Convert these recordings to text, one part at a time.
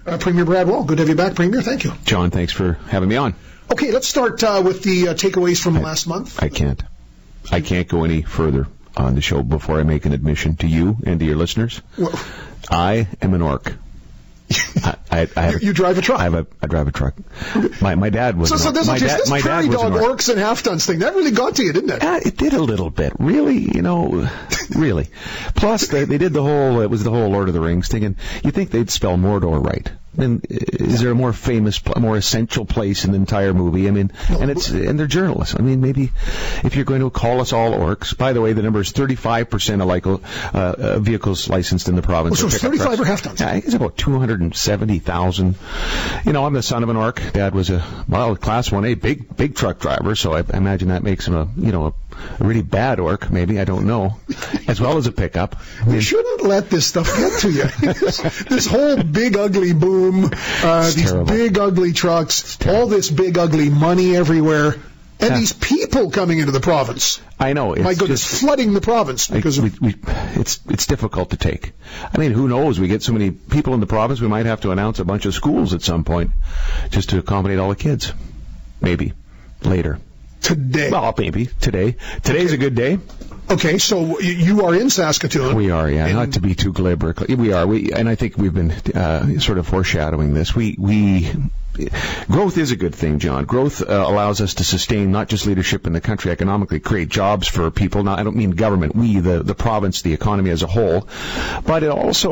Premier Brad Wall, good to have you back, Premier. Thank you. John, thanks for having me on. Okay, let's start with the takeaways from last month. I can't go any further on the show before I make an admission to you and to your listeners. Well, I am an orc. You drive a truck. I drive a truck. My dad was. So this prairie dog orcs and half-tons thing that really got to you, didn't it? It did a little bit, really. Really. Plus, they did the whole. It was the whole Lord of the Rings thing, and you think they'd spell Mordor right? I mean, is there a more famous, more essential place in the entire movie? I mean, and they're journalists. I mean, maybe if you're going to call us all orcs. By the way, the number is 35% of vehicles licensed in the province. So it's 35 or half tons? I think it's about 270,000. I'm the son of an orc. Dad was a Class 1A big truck driver, so I imagine that makes him a really bad orc. Maybe, I don't know, as well as a pickup. You shouldn't let this stuff get to you. This whole big ugly boom. These terrible. Big ugly trucks, all this big ugly money everywhere, and these people coming into the province. I know. My goodness, flooding the province because it's difficult to take. I mean, who knows? We get so many people in the province, we might have to announce a bunch of schools at some point just to accommodate all the kids. Maybe later. Today. Well, maybe today. Today's a good day. Okay, so you are in Saskatoon. We are, yeah. Not to be too glibber. We are. And I think we've been sort of foreshadowing this. Growth is a good thing, John. Growth allows us to sustain not just leadership in the country economically, create jobs for people. Now, I don't mean government, the province, the economy as a whole, but it also,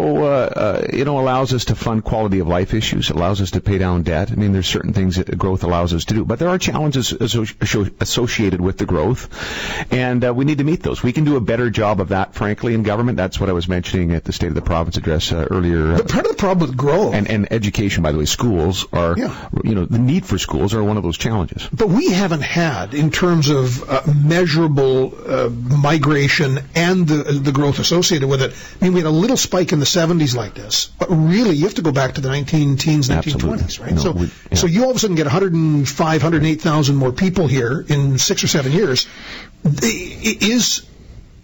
allows us to fund quality of life issues. It allows us to pay down debt. I mean, there's certain things that growth allows us to do, but there are challenges associated with the growth, and we need to meet those. We can do a better job of that, frankly, in government. That's what I was mentioning at the State of the Province address earlier. But part of the problem with growth and education, by the way, schools are. Yeah. The need for schools are one of those challenges. But we haven't had, in terms of measurable migration and the growth associated with it, I mean, we had a little spike in the 70s like this, but really you have to go back to the 1920s, right? No, so you all of a sudden get 105, 108,000 more people here in 6 or 7 years.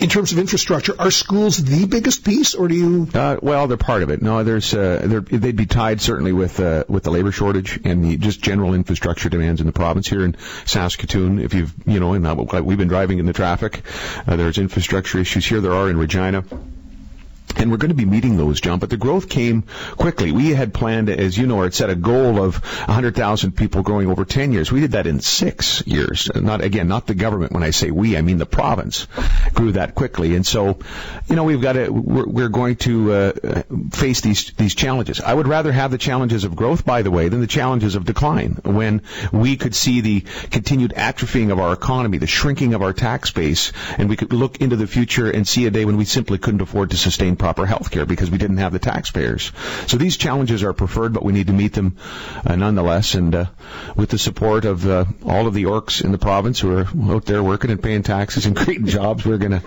In terms of infrastructure, are schools the biggest piece, or do you? Well, they're part of it. No, they'd be tied certainly with the labor shortage and the just general infrastructure demands in the province here in Saskatoon. If we've been driving in the traffic, there's infrastructure issues here. There are in Regina. And we're going to be meeting those, John, but the growth came quickly. We had planned, as you know, or had set a goal of 100,000 people growing over 10 years. We did that in 6 years. Not the government. When I say we, I mean the province grew that quickly. And so, we're going to face these challenges. I would rather have the challenges of growth, by the way, than the challenges of decline. When we could see the continued atrophying of our economy, the shrinking of our tax base, and we could look into the future and see a day when we simply couldn't afford to sustain proper health care because we didn't have the taxpayers. So these challenges are preferred, but we need to meet them nonetheless. And with the support of all of the orcs in the province who are out there working and paying taxes and creating jobs, we're gonna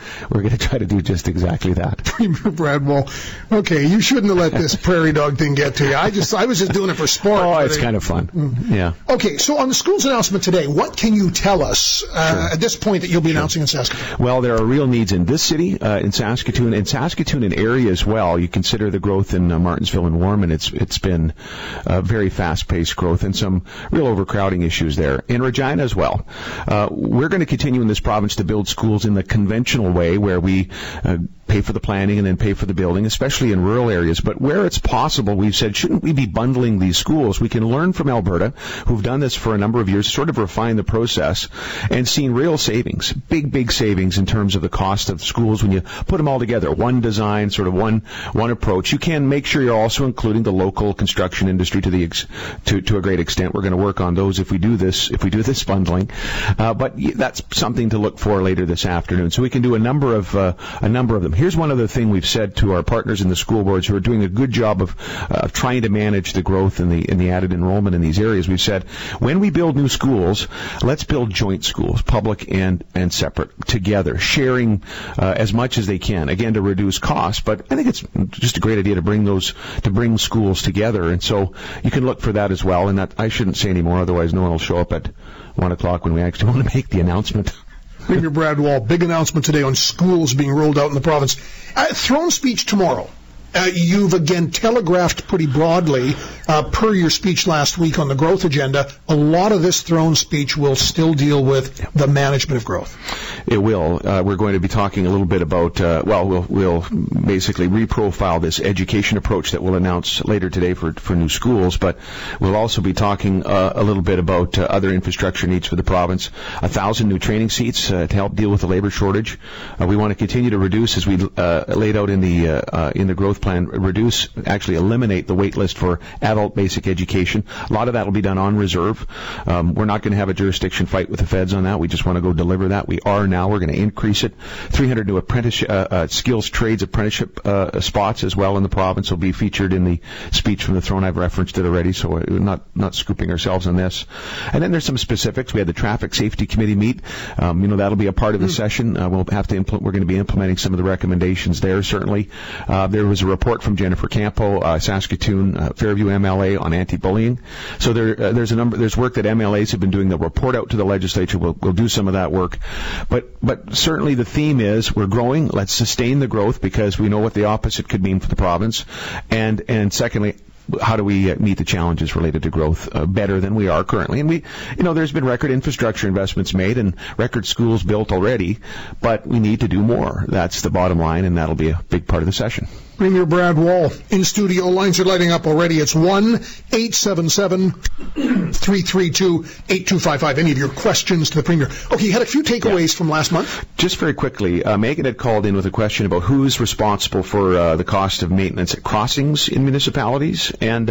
try to do just exactly that. Premier Brad Wall, okay, you shouldn't have let this prairie dog thing get to you. I was just doing it for sport. Oh, it's kind of fun. Mm-hmm. Yeah. Okay, so on the school's announcement today, what can you tell us at this point that you'll be announcing in Saskatoon? Well, there are real needs in this city, in Saskatoon, and area as well. You consider the growth in Martensville and Warman. It's been very fast-paced growth and some real overcrowding issues there. In Regina as well. We're going to continue in this province to build schools in the conventional way where we pay for the planning and then pay for the building, especially in rural areas. But where it's possible, we've said, shouldn't we be bundling these schools? We can learn from Alberta, who've done this for a number of years, sort of refine the process and seen real savings, big savings in terms of the cost of schools when you put them all together. One design, sort of one approach. You can make sure you're also including the local construction industry to a great extent. We're going to work on those if we do this bundling. But that's something to look for later this afternoon. So we can do a number of them. Here's one other thing we've said to our partners in the school boards who are doing a good job of trying to manage the growth in the added enrollment in these areas. We've said, when we build new schools, let's build joint schools, public and separate, together, sharing as much as they can, again, to reduce costs. But I think it's just a great idea to bring schools together. And so you can look for that as well. And that I shouldn't say any more, otherwise no one will show up at 1 o'clock when we actually want to make the announcement. Premier Brad Wall, big announcement today on schools being rolled out in the province. Throne speech tomorrow. You've again telegraphed pretty broadly, per your speech last week on the growth agenda, a lot of this throne speech will still deal with the management of growth. It will. We're going to be talking a little bit about, we'll basically reprofile this education approach that we'll announce later today for new schools, but we'll also be talking a little bit about other infrastructure needs for the province. 1,000 new training seats to help deal with the labor shortage. We want to continue to reduce, as we laid out in the growth plan, eliminate the wait list for adult basic education. A lot of that will be done on reserve. We're not going to have a jurisdiction fight with the feds on that. We just want to go deliver that. We are now. We're going to increase it. 300 new skills trades apprenticeship spots as well in the province will be featured in the speech from the throne. I've referenced it already, so we're not scooping ourselves on this. And then there's some specifics. We had the traffic safety committee meet. That'll be a part of the session. We'll have to we're going to be implementing some of the recommendations there. Certainly, there was a report from Jennifer Campo, Saskatoon Fairview MLA, on anti-bullying. So there's work that MLAs have been doing. They'll report out to the legislature. We'll do some of that work. But certainly the theme is we're growing. Let's sustain the growth because we know what the opposite could mean for the province. And secondly, how do we meet the challenges related to growth better than we are currently? And there's been record infrastructure investments made and record schools built already, but we need to do more. That's the bottom line, and that'll be a big part of the session. Premier Brad Wall in studio. Lines are lighting up already. It's 1-877-332-8255. Any of your questions to the Premier? Okay, you had a few takeaways from last month. Just very quickly, Megan had called in with a question about who's responsible for the cost of maintenance at crossings in municipalities, and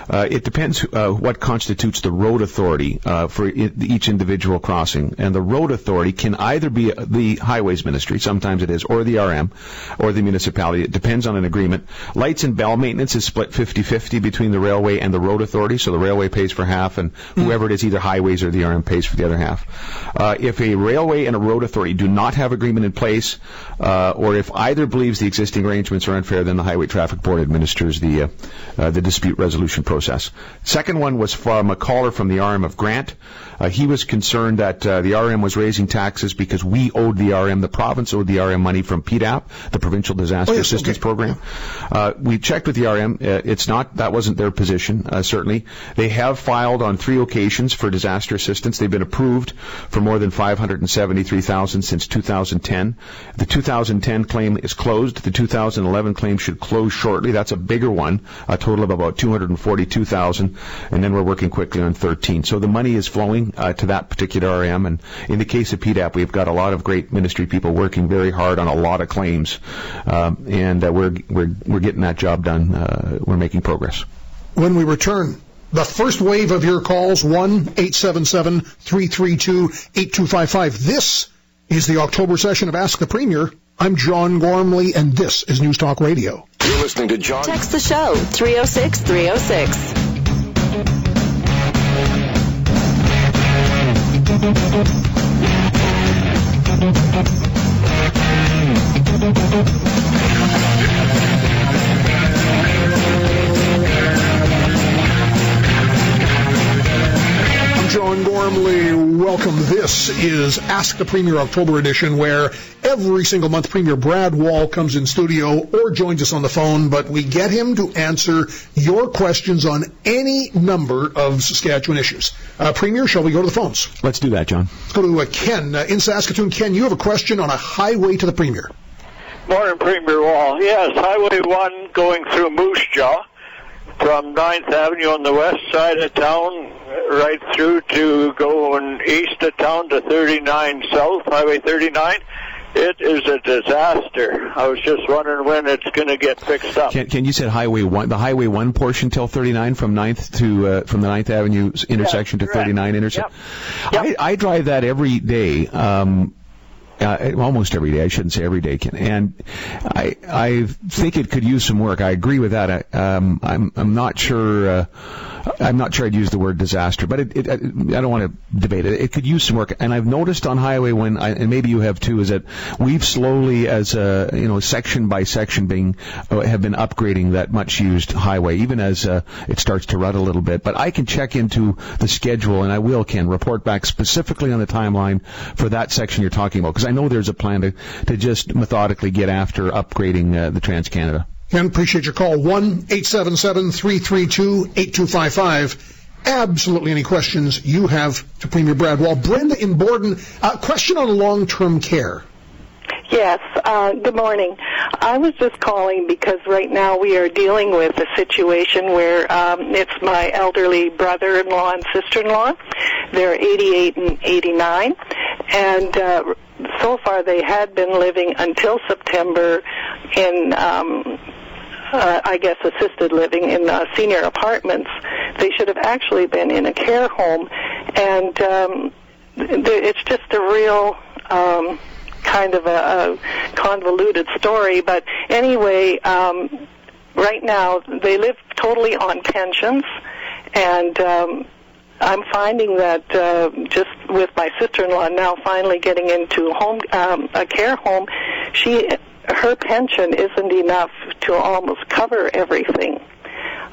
it depends what constitutes the road authority for each individual crossing. And the road authority can either be the Highways Ministry, sometimes it is, or the RM, or the municipality. It depends on an agreement. Lights and bell maintenance is split 50-50 between the railway and the road authority, so the railway pays for half, and whoever it is, either Highways or the RM, pays for the other half. If a railway and a road authority do not have agreement in place, or if either believes the existing arrangements are unfair, then the Highway Traffic Board administers the dispute resolution process. Second one was from a caller from the RM of Grant. He was concerned that the RM was raising taxes because we owed the RM, the province owed the RM money from PDAP, the Provincial Disaster Assistance Program. We checked with the RM. That wasn't their position, certainly. They have filed on 3 occasions for disaster assistance. They've been approved for more than $573,000 since 2010. The 2010 claim is closed. The 2011 claim should close shortly. That's a bigger one, a total of about $242,000, and then we're working quickly on 13. So the money is flowing to that particular RM, and in the case of PDAP, we've got a lot of great ministry people working very hard on a lot of claims, and we're getting that job done. We're making progress. When we return, the first wave of your calls, 1-877-332-8255. This is the October session of Ask the Premier. I'm John Gormley, and this is News Talk Radio. You're listening to John. Text the show, 306-306. John Gormley, welcome. This is Ask the Premier October edition, where every single month Premier Brad Wall comes in studio or joins us on the phone, but we get him to answer your questions on any number of Saskatchewan issues. Premier, shall we go to the phones? Let's do that, John. Let's go to Ken in Saskatoon. Ken, you have a question on a highway to the Premier. Morning, Premier Wall. Yes, Highway 1 going through Moose Jaw from 9th Avenue on the west side of town right through to going east of town to 39 South, Highway 39. It is a disaster. I was just wondering when it's going to get fixed up. Can you said Highway 1, the Highway 1 portion till 39 from 9th to from the 9th Avenue intersection to 39 intersection? Yep. I drive that every day. Almost every day. I shouldn't say every day, Ken. And I think it could use some work. I agree with that. I'm not sure. I'm not sure I'd use the word disaster, but I don't want to debate it. It could use some work. And I've noticed on Highway 1, and maybe you have too, is that we've slowly, as section by section, have been upgrading that much used highway, even as it starts to rut a little bit. But I can check into the schedule, and I will, Ken, report back specifically on the timeline for that section you're talking about, because I know there's a plan to just methodically get after upgrading the Trans-Canada. Ken, appreciate your call. 1-877-332-8255. Absolutely any questions you have to Premier Brad Wall. Brenda in Borden, question on long-term care. Yes, good morning. I was just calling because right now we are dealing with a situation where it's my elderly brother-in-law and sister-in-law. They're 88 and 89, and so far they had been living until September in I guess assisted living in senior apartments. They should have actually been in a care home, and it's just a real kind of a convoluted story. But anyway, right now they live totally on pensions, and I'm finding that just with my sister-in-law now finally getting into a care home, her pension isn't enough to almost cover everything.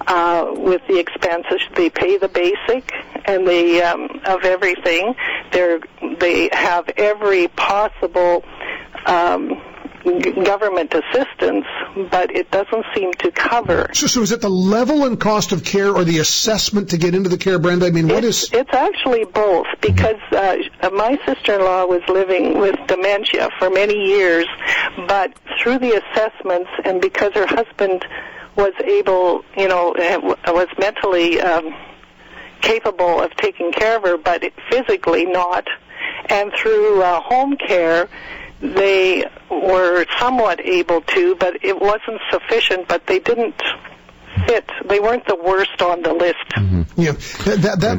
With the expenses, they pay the basic and they of everything. They have every possible government assistance, but it doesn't seem to cover. So is it the level and cost of care or the assessment to get into the care, Brenda? I mean, what is... It's actually both, because my sister-in-law was living with dementia for many years, but through the assessments and because her husband was able, was mentally capable of taking care of her, but physically not, and through home care, they were somewhat able to, but it wasn't sufficient, but they didn't fit. They weren't the worst on the list. Mm-hmm. Yeah.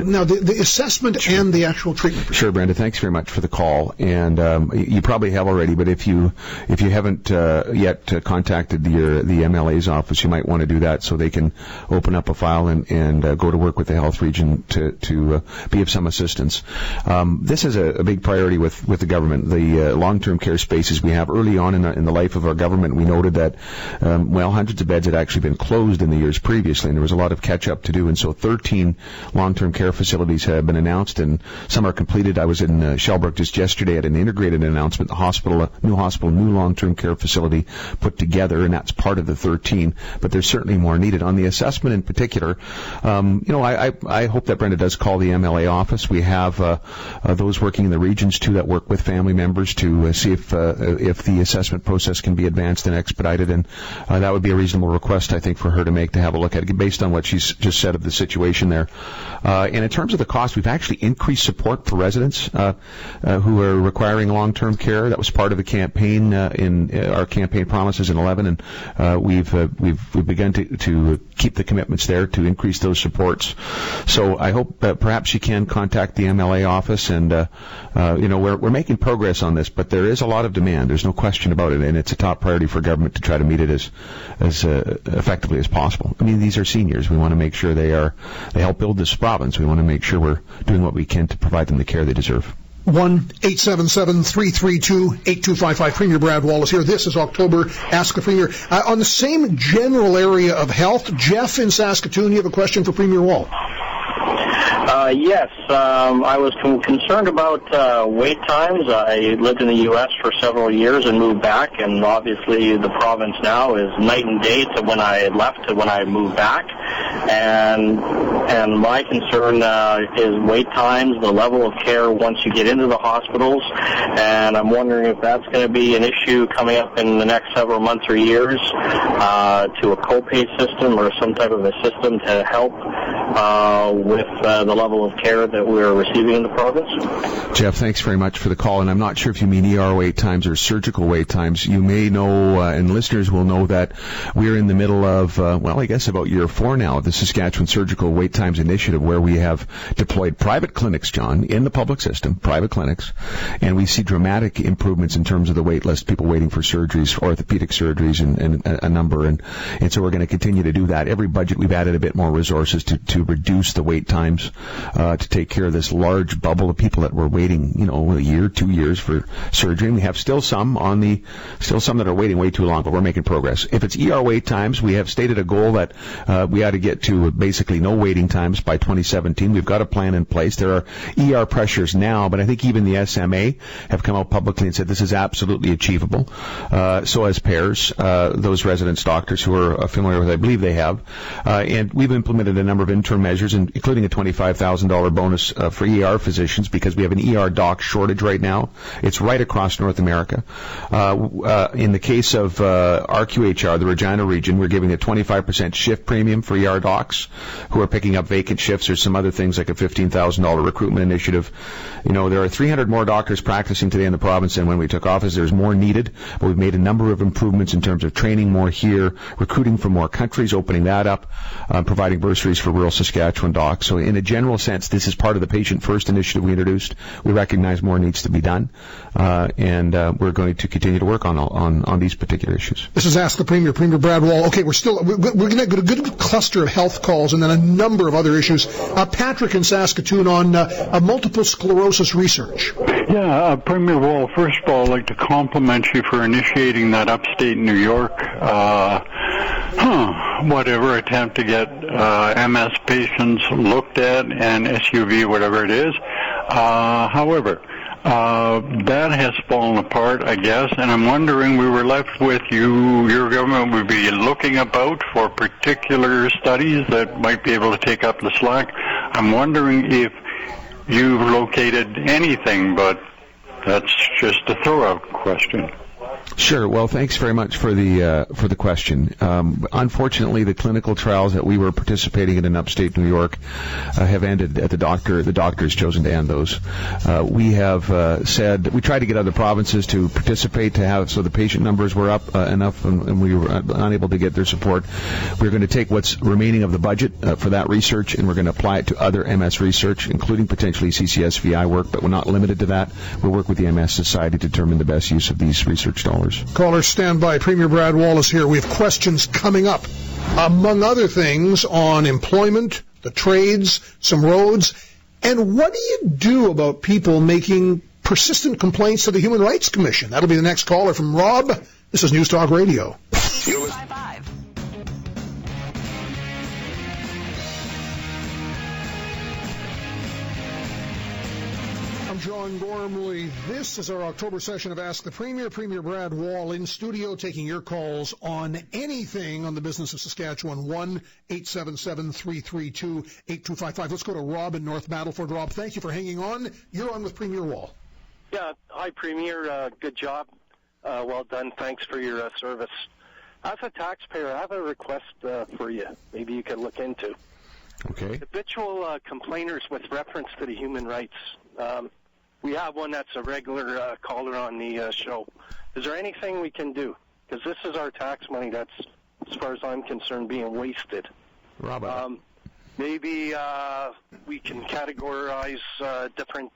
Now, the assessment and the actual treatment. Sure, Brenda. Thanks very much for the call. And you probably have already, but if you haven't yet contacted the MLA's office, you might want to do that so they can open up a file and go to work with the health region to be of some assistance. This is a big priority with the government. The long-term care spaces we have early on in the life of our government, we noted that hundreds of beds had actually been closed in the years previously, and there was a lot of catch-up to do, and so 13 long-term care facilities have been announced, and some are completed. I was in Shelburne just yesterday at an integrated announcement, new long-term care facility put together, and that's part of the 13, but there's certainly more needed. On the assessment in particular, I hope that Brenda does call the MLA office. We have those working in the regions, too, that work with family members to see if the assessment process can be advanced and expedited, and that would be a reasonable request, I think, for her to make, to have a look at it based on what she's just said of the situation there. And in terms of the cost, we've actually increased support for residents who are requiring long-term care. That was part of the campaign in our campaign promises in 11, and we've begun to keep the commitments there to increase those supports. So I hope perhaps you can contact the MLA office, and we're making progress on this, but there is a lot of demand. There's no question about it, and it's a top priority for government to try to meet it as effectively as possible. I mean, these are seniors. We want to make sure they help build this province. We want to make sure we're doing what we can to provide them the care they deserve. 1-877-332-8255. Premier Brad Wallace here. This is October Ask the Premier. On the same general area of health, Jeff in Saskatoon, you have a question for Premier Wall. Yes, I was concerned about wait times. I lived in the U.S. for several years and moved back, and obviously the province now is night and day to when I had left to when I moved back. And my concern is wait times, the level of care once you get into the hospitals, and I'm wondering if that's going to be an issue coming up in the next several months or years to a copay system or some type of a system to help with the level of care that we're receiving in the province. Jeff, thanks very much for the call, and I'm not sure if you mean ER wait times or surgical wait times. You may know, and listeners will know, that we're in the middle of, I guess about year 4 now of the Saskatchewan Surgical Wait Times Initiative, where we have deployed private clinics, John, in the public system, private clinics, and we see dramatic improvements in terms of the wait list, people waiting for surgeries, orthopedic surgeries, and a number, and so we're going to continue to do that. Every budget we've added a bit more resources to to reduce the wait times to take care of this large bubble of people that were waiting, a year, 2 years for surgery. And we have still some that are waiting way too long, but we're making progress. If it's ER wait times, we have stated a goal that we ought to get to basically no waiting times by 2017. We've got a plan in place. There are ER pressures now, but I think even the SMA have come out publicly and said this is absolutely achievable. So as pairs, those residents, doctors who are familiar with it, I believe they have. And we've implemented a number of interim measures, including a $25,000 bonus for ER physicians, because we have an ER doc shortage right now. It's right across North America. In the case of RQHR, the Regina region, we're giving a 25% shift premium for ER docs who are picking up vacant shifts. There's some other things like a $15,000 recruitment initiative. There are 300 more doctors practicing today in the province than when we took office. There's more needed, but we've made a number of improvements in terms of training more here, recruiting from more countries, opening that up, providing bursaries for rural Saskatchewan docs. So in a general sense, this is part of the Patient First initiative we introduced. We recognize more needs to be done, and we're going to continue to work on these particular issues. This is Ask the Premier, Premier Brad Wall. Okay, we're going to get a good cluster of health calls and then a number of other issues. Patrick in Saskatoon on multiple sclerosis research. Yeah, Premier Wall, first of all, I'd like to compliment you for initiating that upstate New York attempt to get MS patients looked at and SUV, whatever it is. However, that has fallen apart, I guess, and I'm wondering, we were left with your government would be looking about for particular studies that might be able to take up the slack. I'm wondering if you've located anything, but that's just a throw-out question. Sure. Well, thanks very much for the question. Unfortunately, the clinical trials that we were participating in upstate New York have ended at the doctor. The doctor has chosen to end those. We have said we tried to get other provinces to participate so the patient numbers were up enough, and we were unable to get their support. We're going to take what's remaining of the budget for that research, and we're going to apply it to other MS research, including potentially CCSVI work, but we're not limited to that. We'll work with the MS Society to determine the best use of these research dollars. Callers, stand by. Premier Brad Wallace here. We have questions coming up, among other things, on employment, the trades, some roads, and what do you do about people making persistent complaints to the Human Rights Commission? That'll be the next caller from Rob. This is News Talk Radio. John Gormley. This is our October session of Ask the Premier. Premier Brad Wall in studio taking your calls on anything on the business of Saskatchewan. 1-877-332-8255. Let's go to Rob in North Battleford. Rob, thank you for hanging on. You're on with Premier Wall. Yeah. Hi, Premier. Good job. Well done. Thanks for your service. As a taxpayer, I have a request for you. Maybe you could look into. Okay. Habitual complainers with reference to the human rights. We have one that's a regular caller on the show. Is there anything we can do? Because this is our tax money that's, as far as I'm concerned, being wasted. Robert. Maybe we can categorize different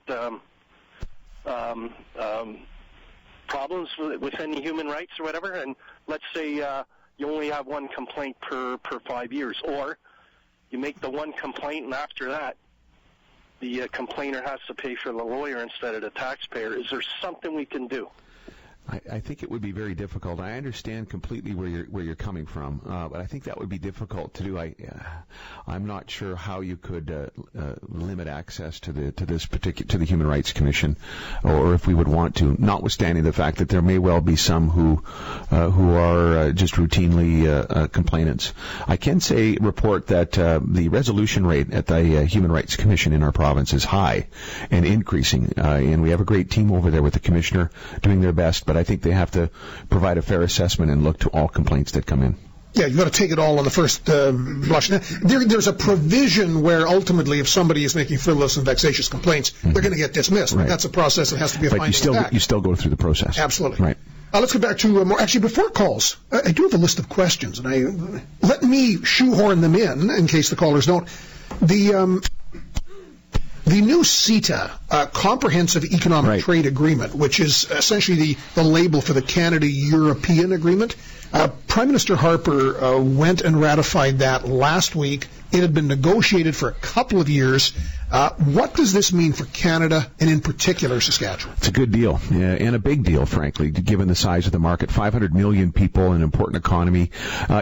problems within the human rights or whatever, and let's say you only have one complaint per 5 years, or you make the one complaint and after that the complainer has to pay for the lawyer instead of the taxpayer. Is there something we can do? I think it would be very difficult. I understand completely where you're coming from, but I think that would be difficult to do. I'm not sure how you could limit access to the Human Rights Commission, or if we would want to. Notwithstanding the fact that there may well be some who are just routinely complainants. I can report that the resolution rate at the Human Rights Commission in our province is high and increasing, and we have a great team over there with the commissioner doing their best. But I think they have to provide a fair assessment and look to all complaints that come in. Yeah, you've got to take it all on the first blush. There's a provision where ultimately if somebody is making frivolous and vexatious complaints, they're going to get dismissed. Right. That's a process that has to be a finding of fact. But you still go through the process. Absolutely. Right. Let's get back to more. Actually, before calls, I do have a list of questions, and let me shoehorn them in case the callers don't. The The new CETA, Comprehensive Economic Trade Agreement, which is essentially the label for the Canada-European Agreement, Prime Minister Harper went and ratified that last week. It had been negotiated for a couple of years. What does this mean for Canada and in particular Saskatchewan? It's a good deal, and a big deal, frankly, given the size of the market. 500 million people, an important economy.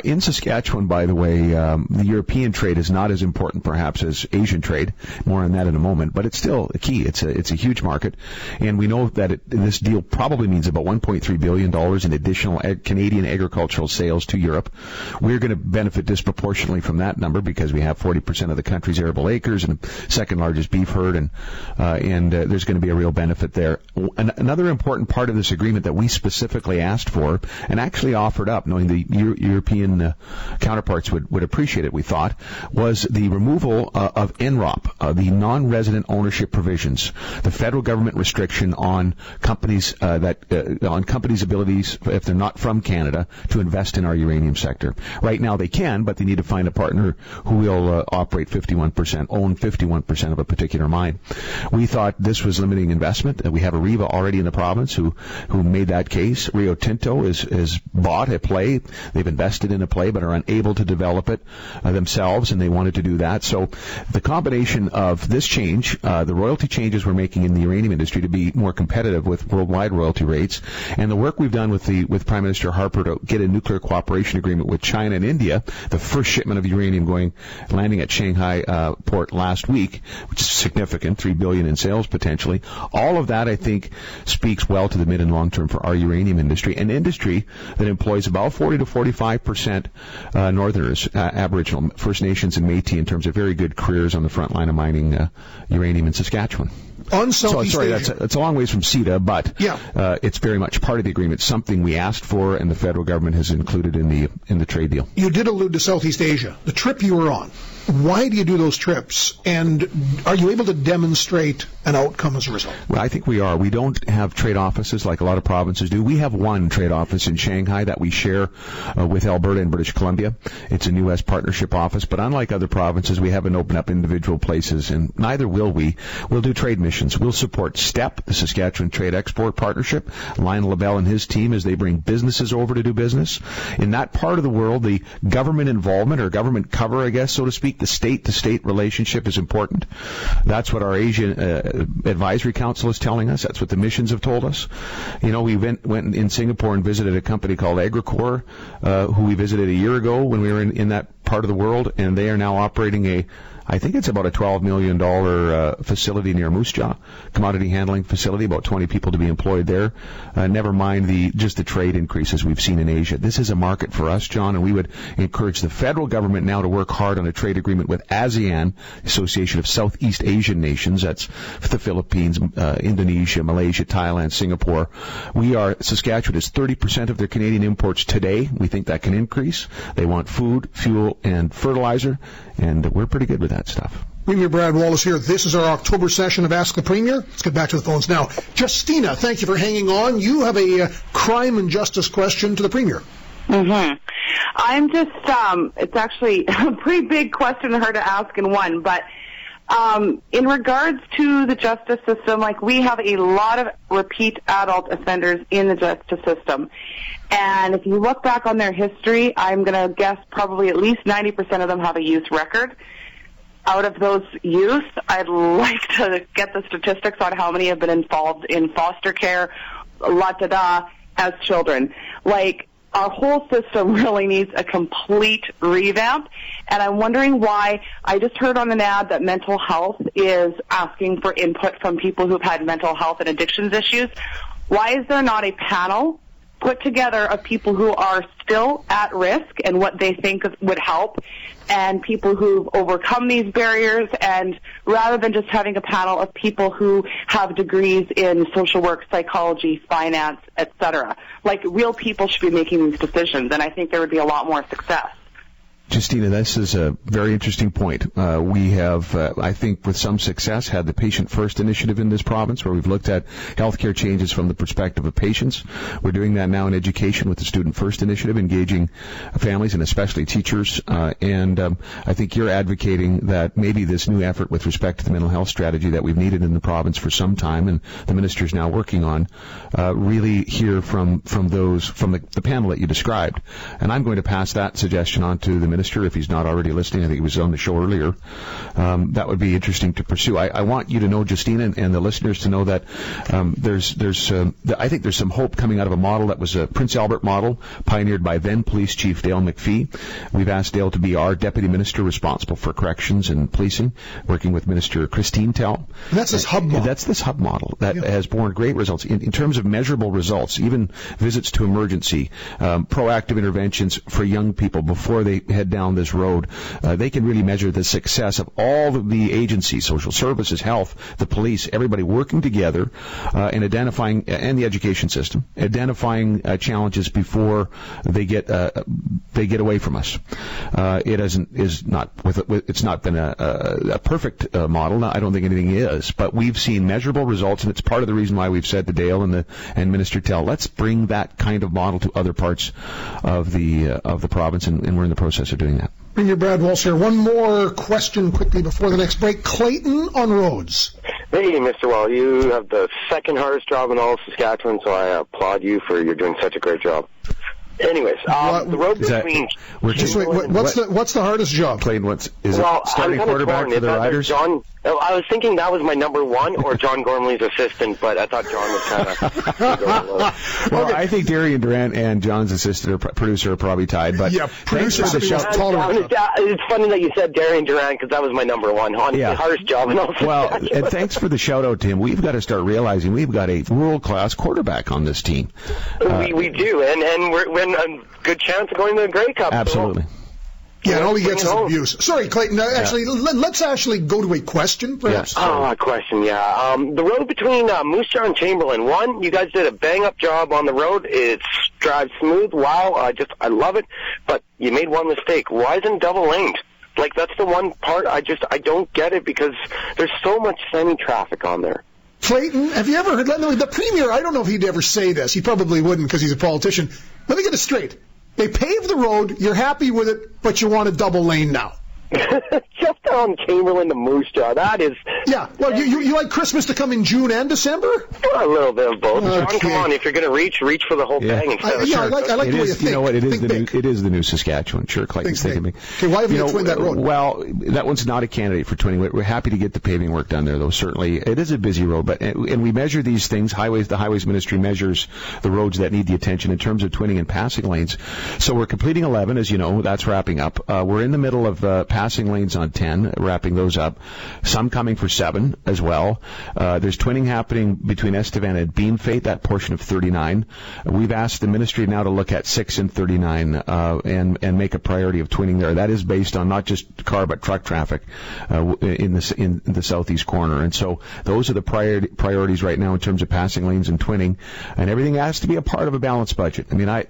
In Saskatchewan, by the way, the European trade is not as important perhaps as Asian trade. More on that in a moment, but it's still a key. It's a huge market, and we know that this deal probably means about $1.3 billion in additional Canadian agricultural sales to Europe. We're going to benefit disproportionately from that number because we have 40% of the country's arable acres and second largest beef herd, and there's going to be a real benefit there. Another important part of this agreement that we specifically asked for and actually offered up, knowing the European counterparts would appreciate it, we thought, was the removal of NROP, the non-resident ownership provisions, the federal government restriction on companies on companies' abilities, if they're not from Canada, to invest in our uranium sector. Right now they can, but they need to find a partner who will operate 51%, own 51% of a particular mine. We thought this was limiting investment. We have Areva already in the province who made that case. Rio Tinto is bought a play. They've invested in a play but are unable to develop it themselves, and they wanted to do that. So the combination of this change, the royalty changes we're making in the uranium industry to be more competitive with worldwide royalty rates, and the work we've done with Prime Minister Harper to get a nuclear cooperation agreement with China and India, the first shipment of uranium landing at Shanghai port last week, which is significant, $3 billion in sales potentially. All of that, I think, speaks well to the mid and long term for our uranium industry, an industry that employs about 40 to 45% Northerners, Aboriginal, First Nations, and Métis in terms of very good careers on the front line of mining uranium in Saskatchewan. On Southeast Asia. That's a long ways from CETA, but it's very much part of the agreement, something we asked for, and the federal government has included in the trade deal. You did allude to Southeast Asia, the trip you were on. Why do you do those trips, and are you able to demonstrate an outcome as a result? Well, I think we are. We don't have trade offices like a lot of provinces do. We have one trade office in Shanghai that we share with Alberta and British Columbia. It's an U.S. partnership office, but unlike other provinces, we haven't opened up individual places, and neither will we. We'll do trade missions. We'll support STEP, the Saskatchewan Trade Export Partnership, Lionel LaBelle and his team as they bring businesses over to do business. In that part of the world, the government involvement, or government cover, I guess, so to speak, the state-to-state relationship is important. That's what our Asian Advisory Council is telling us. That's what the missions have told us. You know, we went in Singapore and visited a company called Agricor, who we visited a year ago when we were in that part of the world, and they are now operating I think it's about a $12 million facility near Moose Jaw, commodity handling facility, about 20 people to be employed there. Never mind just the trade increases we've seen in Asia. This is a market for us, John, and we would encourage the federal government now to work hard on a trade agreement with ASEAN, Association of Southeast Asian Nations. That's the Philippines, Indonesia, Malaysia, Thailand, Singapore. Saskatchewan is 30% of their Canadian imports today. We think that can increase. They want food, fuel, and fertilizer, and we're pretty good with that stuff. Premier Brad Wallace here. This is our October session of Ask the Premier. Let's get back to the phones now. Justina, thank you for hanging on. You have a crime and justice question to the Premier. Mm-hmm. I'm just, it's actually a pretty big question, hard to ask in one, but in regards to the justice system, like we have a lot of repeat adult offenders in the justice system. And if you look back on their history, I'm going to guess probably at least 90% of them have a youth record. Out of those youth, I'd like to get the statistics on how many have been involved in foster care, as children. Like, our whole system really needs a complete revamp, and I'm wondering why. I just heard on an ad that mental health is asking for input from people who've had mental health and addictions issues. Why is there not a panel put together of people who are still at risk and what they think would help, and people who've overcome these barriers, and rather than just having a panel of people who have degrees in social work, psychology, finance, etc. Like, real people should be making these decisions, and I think there would be a lot more success. Justina, this is a very interesting point. We have, I think, with some success, had the Patient First initiative in this province, where we've looked at healthcare changes from the perspective of patients. We're doing that now in education with the Student First initiative, engaging families and especially teachers. And I think you're advocating that maybe this new effort with respect to the mental health strategy that we've needed in the province for some time, and the minister's now working on, really hear from the panel that you described. And I'm going to pass that suggestion on to the minister, if he's not already listening. I think he was on the show earlier. That would be interesting to pursue. I want you to know, Justina, and the listeners to know that I think there's some hope coming out of a model that was a Prince Albert model, pioneered by then Police Chief Dale McPhee. We've asked Dale to be our Deputy Minister responsible for corrections and policing, working with Minister Christine Tell. And that's this hub model. That's this hub model that has borne great results in terms of measurable results, even visits to emergency, proactive interventions for young people before they head down this road. They can really measure the success of all of the agencies, social services, health, the police, everybody working together and identifying, and the education system, identifying challenges before they get away from us. It's not been a perfect model. I don't think anything is, but we've seen measurable results, and it's part of the reason why we've said to Dale and Minister Tell, let's bring that kind of model to other parts of the province, and we're in the process of doing that. Premier Brad Walsh here. One more question quickly before the next break. Clayton on roads. Hey, Mr. Wall, you have the second hardest job in all of Saskatchewan, so I applaud you for you're doing such a great job. Anyways, the road between... What's the hardest job? Clayton, starting quarterback for the Riders? I was thinking that was my number one, or John Gormley's assistant, but I thought John was kind of... Well, I think Darian Durant and John's assistant or producer are probably tied, but producer It's funny that you said Darian Durant, because that was my number one. The hardest job in all Saskatchewan. Well, and thanks for the shout-out to him. We've got to start realizing we've got a world-class quarterback on this team. We do, and we're in a good chance of going to the Grey Cup. Absolutely. Yeah, and all he gets is abuse. Sorry, Clayton. Let's actually go to a question, perhaps. Yes. Oh, a question, yeah. The road between Moose Jaw and Chamberlain. One, you guys did a bang-up job on the road. It drives smooth. Wow, I love it. But you made one mistake. Why isn't it double-laned? Like, that's the one part I don't get it, because there's so much semi-traffic on there. Clayton, have you ever heard, the Premier, I don't know if he'd ever say this. He probably wouldn't, because he's a politician. Let me get it straight. They paved the road, you're happy with it, but you want a double lane now. Just on Chamberlain to Moose Jaw, that is... Yeah, well, you like Christmas to come in June and December? A little bit of both. Okay. John, come on, if you're going to reach for the whole thing. I like the way you think. You know what, it is the new Saskatchewan. Sure, Clayton's thinking big. Okay, why have you twinned that road? Well, that one's not a candidate for twinning. We're happy to get the paving work done there, though, certainly. It is a busy road, and we measure these things. The Highways Ministry measures the roads that need the attention in terms of twinning and passing lanes. So we're completing 11, as you know. That's wrapping up. We're in the middle of passing lanes on 10, wrapping those up. Some coming for 7 as well. There's twinning happening between Estevan and Beanfate, that portion of 39. We've asked the ministry now to look at 6 and 39 and make a priority of twinning there. That is based on not just car but truck traffic in the southeast corner. And so those are the priorities right now in terms of passing lanes and twinning. And everything has to be a part of a balanced budget. I mean,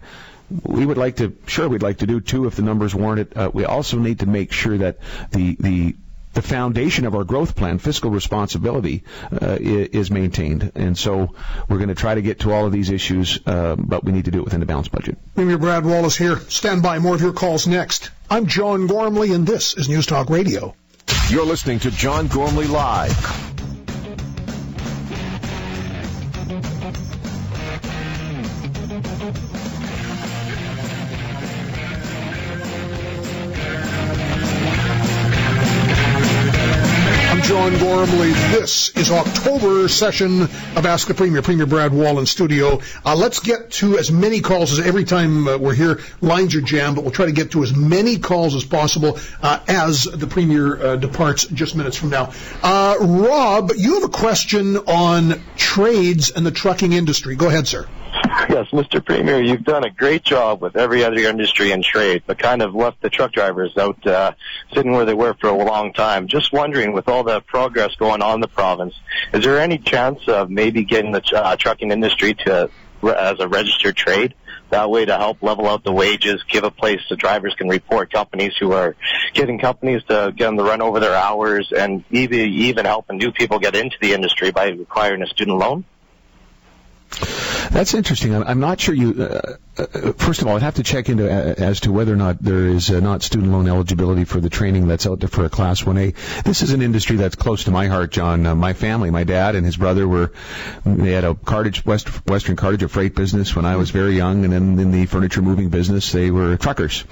we'd like to do 2 if the numbers warrant it. We also need to make sure that the foundation of our growth plan, fiscal responsibility, is maintained. And so we're going to try to get to all of these issues, but we need to do it within the balanced budget. Premier Brad Wallace here. Stand by. More of your calls next. I'm John Gormley, and this is News Talk Radio. You're listening to John Gormley Live. John Gormley. This is October session of Ask the Premier. Premier Brad Wall in studio. Let's get to as many calls as every time we're here. Lines are jammed, but we'll try to get to as many calls as possible as the Premier departs just minutes from now. Rob, you have a question on trades and the trucking industry. Go ahead, sir. Yes, Mr. Premier, you've done a great job with every other industry and trade, but kind of left the truck drivers out sitting where they were for a long time. Just wondering, with all the progress going on in the province, is there any chance of maybe getting the trucking industry to as a registered trade. That way to help level out the wages, give a place so drivers can report companies who are getting companies to get them to run over their hours, and even helping new people get into the industry by requiring a student loan. That's interesting. I'm not sure you. First of all, I'd have to check into as to whether or not there is not student loan eligibility for the training that's out there for a Class 1A. This is an industry that's close to my heart, John. My family, my dad and his brother they had a Western Cartage, a freight business when I was very young, and then in the furniture moving business, they were truckers,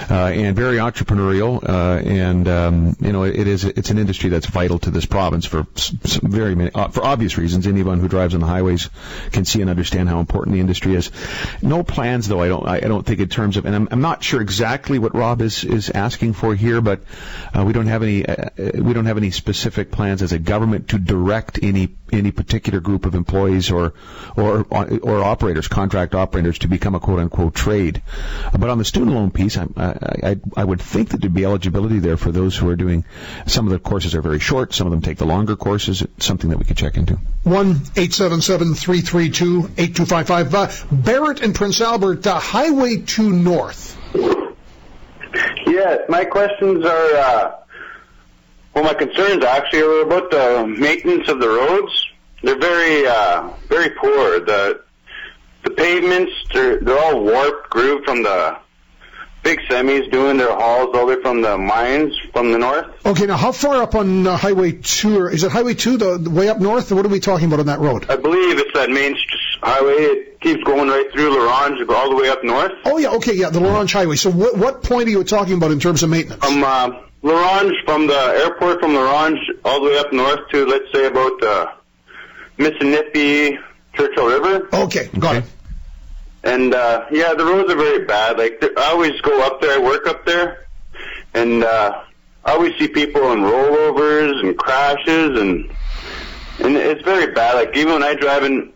and very entrepreneurial. It's an industry that's vital to this province for for obvious reasons. Anyone who drives on the highways can see and understand how important the industry is. No plans, though. I don't think in terms of, and I'm not sure exactly what Rob is asking for here, but we don't have any specific plans as a government to direct any particular group of employees or operators, contract operators, to become a quote unquote trade. But on the student loan piece, I would think that there'd be eligibility there for those who are doing. Some of the courses are very short. Some of them take the longer courses. It's something that we could check into. 1-877-332-8255. Barrett in Prince Albert, Highway 2 North. Yeah, my questions are, my concerns actually are about the maintenance of the roads. They're very poor. The pavements, they're all warped, grooved from the big semis doing their hauls all the way from the mines from the north. Okay, now how far up on Highway 2, or is it Highway 2, the way up north, or what are we talking about on that road? I believe it's that main highway. It keeps going right through L'Orange all the way up north. Oh, yeah, okay, yeah, the L'Orange Highway. So what point are you talking about in terms of maintenance? From L'Orange, from the airport from L'Orange all the way up north to, let's say, about Mississippi, Churchill River. Okay, got it. And, the roads are very bad. Like, I always go up there, I work up there, and I always see people in rollovers and crashes, and it's very bad. Like, even when I drive in,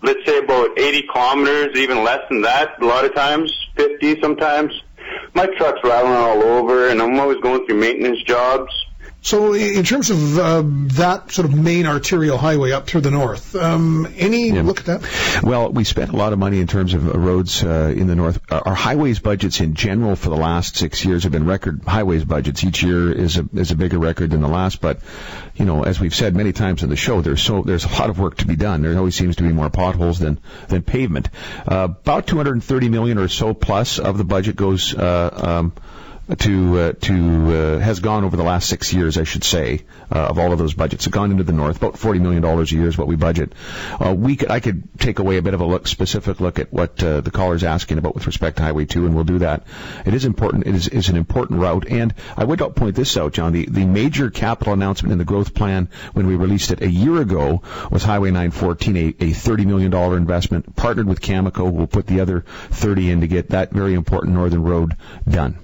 let's say, about 80 kilometers, even less than that, a lot of times, 50 sometimes, my truck's rattling all over, and I'm always going through maintenance jobs. So in terms of that sort of main arterial highway up through the north, look at that? Well, we spent a lot of money in terms of roads in the north. Our highways budgets in general for the last 6 years have been record highways budgets. Each year is a bigger record than the last, but as we've said many times in the show, there's a lot of work to be done. There always seems to be more potholes than pavement. About $230 million or so plus of the budget goes has gone over the last 6 years, I should say, of all of those budgets. Have gone into the north. About $40 million a year is what we budget. I could take away a bit of a specific look at what the caller's asking about with respect to Highway 2, and we'll do that. It is important. It is an important route. And I would point this out, John. The major capital announcement in the growth plan when we released it a year ago was Highway 914, a $30 million investment, partnered with Cameco. We'll put the other 30 in to get that very important northern road done.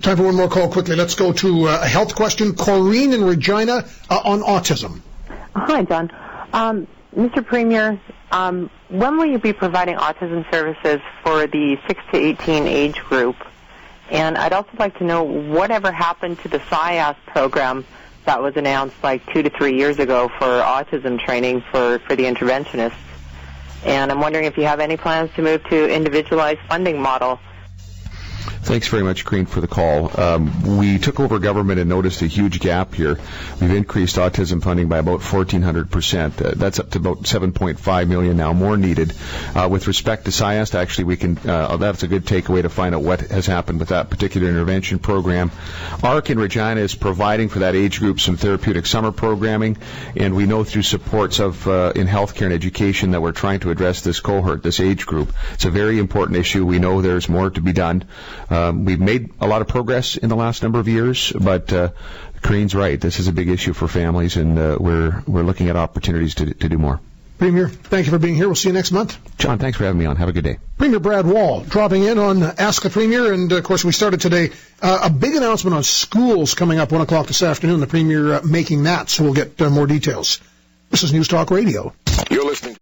Time for one more call quickly. Let's go to a health question. Corrine in Regina on autism. Hi, John. Mr. Premier, when will you be providing autism services for the 6 to 18 age group? And I'd also like to know whatever happened to the SIAS program that was announced like 2 to 3 years ago for autism training for the interventionists. And I'm wondering if you have any plans to move to individualized funding model. Thanks very much, Green, for the call. We took over government and noticed a huge gap here. We've increased autism funding by about 1,400%. That's up to about $7.5 million now, more needed. With respect to SIAST, actually, we can. That's a good takeaway to find out what has happened with that particular intervention program. ARC in Regina is providing for that age group some therapeutic summer programming, and we know through supports of in healthcare and education that we're trying to address this cohort, this age group. It's a very important issue. We know there's more to be done. We've made a lot of progress in the last number of years, but Kareen's right. This is a big issue for families, and we're looking at opportunities to do more. Premier, thank you for being here. We'll see you next month. John, thanks for having me on. Have a good day. Premier Brad Wall dropping in on Ask the Premier, and of course we started today a big announcement on schools coming up 1 o'clock this afternoon. The Premier making that, so we'll get more details. This is News Talk Radio. You're listening.